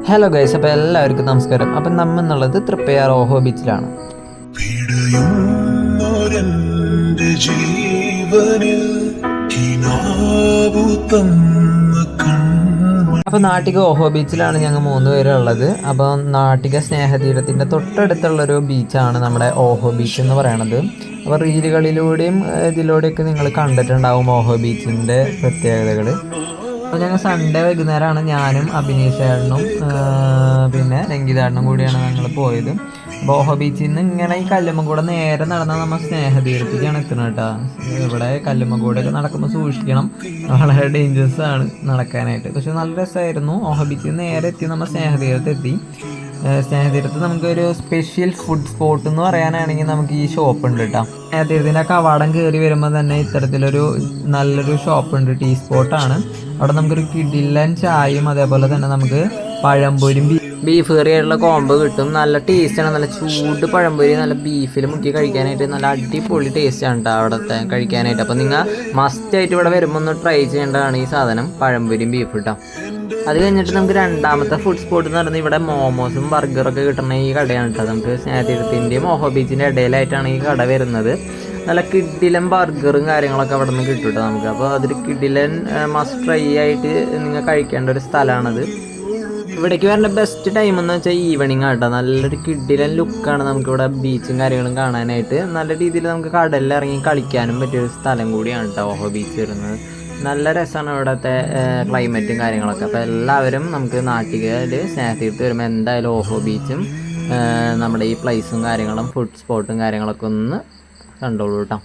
Hello guys, അപ്പോൾ എല്ലാവർക്കും നമസ്കാരം. അപ്പം നമ്മൾ എന്നുള്ളത് തൃപ്പയാർ ഓഹോ ബീച്ചിലാണ്. അപ്പോൾ നാട്ടിക ഓഹോ ബീച്ചിലാണ് ഞങ്ങൾ 3 പേരുള്ളത്. അപ്പോൾ നാട്ടിക സ്നേഹതീരത്തിൻ്റെ തൊട്ടടുത്തുള്ളൊരു ബീച്ചാണ് നമ്മുടെ ഓഹോ ബീച്ച് എന്ന് പറയണത്. അപ്പോൾ റീലുകളിലൂടെയും ഇതിലൂടെയൊക്കെ നിങ്ങൾ കണ്ടിട്ടുണ്ടാവും ഓഹോ ബീച്ചിൻ്റെ പ്രത്യേകതകൾ. അപ്പോൾ ഞങ്ങൾ സൺഡേ വൈകുന്നേരമാണ് ഞാനും അഭിനീഷേട്ടനും പിന്നെ രംഗിതേട്ടനും കൂടിയാണ് ഞങ്ങൾ പോയത്. അപ്പോൾ ഓഹോ ബീച്ചിൽ നിന്ന് ഇങ്ങനെ ഈ കല്ലുമ്മക്കൂടെ നേരെ നടന്നാൽ നമ്മൾ സ്നേഹതീരത്തേക്കാണ് എത്തുന്നത് കേട്ടോ. ഇവിടെ കല്ലുമ്മക്കൂടെയൊക്കെ നടക്കുമ്പോൾ സൂക്ഷിക്കണം, വളരെ ഡേഞ്ചറസ് ആണ് നടക്കാനായിട്ട്. പക്ഷെ നല്ല രസമായിരുന്നു. ഓഹോ ബീച്ചിൽ നിന്ന് നേരെ എത്തി നമ്മൾ സ്നേഹതീരത്തെത്തി. സ്നേഹതീരത്ത് നമുക്കൊരു സ്പെഷ്യൽ ഫുഡ് സ്പോട്ട് എന്ന് പറയാനാണെങ്കിൽ നമുക്ക് ഈ ഷോപ്പ് ഉണ്ട് കേട്ടോ. സ്നേഹതീരത്തിൻ്റെ കവാടം കയറി വരുമ്പോൾ തന്നെ ഇത്തരത്തിലൊരു നല്ലൊരു ഷോപ്പ് ഉണ്ട്, ടീ സ്പോട്ടാണ്. അവിടെ നമുക്കൊരു കിടിലൻ ചായയും അതേപോലെ തന്നെ നമുക്ക് പഴംപൊരിയും ബീഫ് കറിയായിട്ടുള്ള കോംബോ കിട്ടും. നല്ല ടേസ്റ്റാണ്, നല്ല ചൂട് പഴംപൊരി നല്ല ബീഫിൽ മുക്കി കഴിക്കാനായിട്ട് നല്ല അടിപൊളി ടേസ്റ്റാണ് കേട്ടോ അവിടുത്തെ കഴിക്കാനായിട്ട്. അപ്പോൾ നിങ്ങൾ മസ്റ്റായിട്ട് ഇവിടെ വരുമ്പോൾ ഒന്ന് ട്രൈ ചെയ്യേണ്ടതാണ് ഈ സാധനം, പഴംപൊരിയും ബീഫ് കേട്ടോ. അത് കഴിഞ്ഞിട്ട് നമുക്ക് രണ്ടാമത്തെ ഫുഡ് സ്പോട്ട് എന്ന് പറയുന്നത് ഇവിടെ മോമോസും ബർഗറൊക്കെ കിട്ടുന്ന ഈ കടയാണ് കേട്ടോ. നമുക്ക് സ്നേഹതീരത്തിൻ്റെയും ഓഹോ ബീച്ചിൻ്റെ ഇടയിലായിട്ടാണ് ഈ കട വരുന്നത്. നല്ല കിഡിലൻ ബർഗറും കാര്യങ്ങളൊക്കെ അവിടെ നിന്ന് കിട്ടും കേട്ടോ നമുക്ക്. അപ്പോൾ അതൊരു കിഡിലൻ മസ്റ്റ് ട്രൈ ആയിട്ട് നിങ്ങൾ കഴിക്കേണ്ട ഒരു സ്ഥലമാണത്. ഇവിടേക്ക് വരേണ്ട ബെസ്റ്റ് ടൈം എന്ന് വെച്ചാൽ ഈവനിങ് ആട്ടോ. നല്ലൊരു കിഡിലൻ ലുക്കാണ് നമുക്കിവിടെ ബീച്ചും കാര്യങ്ങളും കാണാനായിട്ട്. നല്ല രീതിയിൽ നമുക്ക് കടലിൽ ഇറങ്ങി കളിക്കാനും പറ്റിയൊരു സ്ഥലം കൂടിയാണ് കേട്ടോ ഓഹോ ബീച്ച് വരുന്നത്. നല്ല രസമാണ് ഇവിടുത്തെ ക്ലൈമറ്റും കാര്യങ്ങളൊക്കെ. അപ്പോൾ എല്ലാവരും നമുക്ക് നാട്ടികയിൽ സ്നേഹതീരത്ത് വരുമ്പോൾ എന്തായാലും ഓഹോ ബീച്ചും നമ്മുടെ ഈ പ്ലേസും കാര്യങ്ങളും ഫുഡ് സ്പോട്ടും കാര്യങ്ങളൊക്കെ ഒന്ന് കണ്ടോളൂ കേട്ടോ.